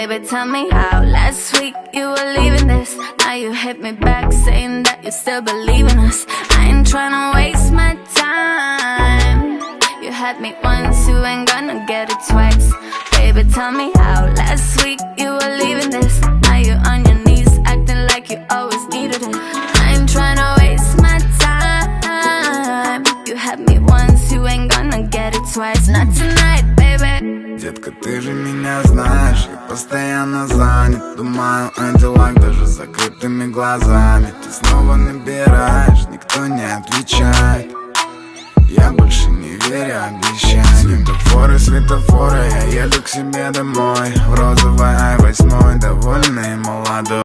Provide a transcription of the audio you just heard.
Baby, tell me how last week you were leaving this. Now you hit me back saying that you still believe in us. I ain't tryna waste my time. You had me once, you ain't gonna get it twice. Baby, tell me how last week you were leaving this. Now you on your knees acting like you always needed it. I ain't tryna waste my time. You had me once, you ain't gonna get it twice. Not tonight, baby. Детка, ты же меня знаешь, я постоянно занят. Думаю о делах даже с закрытыми глазами. Ты снова набираешь, никто не отвечает. Я больше не верю обещаниям. Светофоры, светофоры, я еду к себе домой. В розовой i8, довольный и молодой.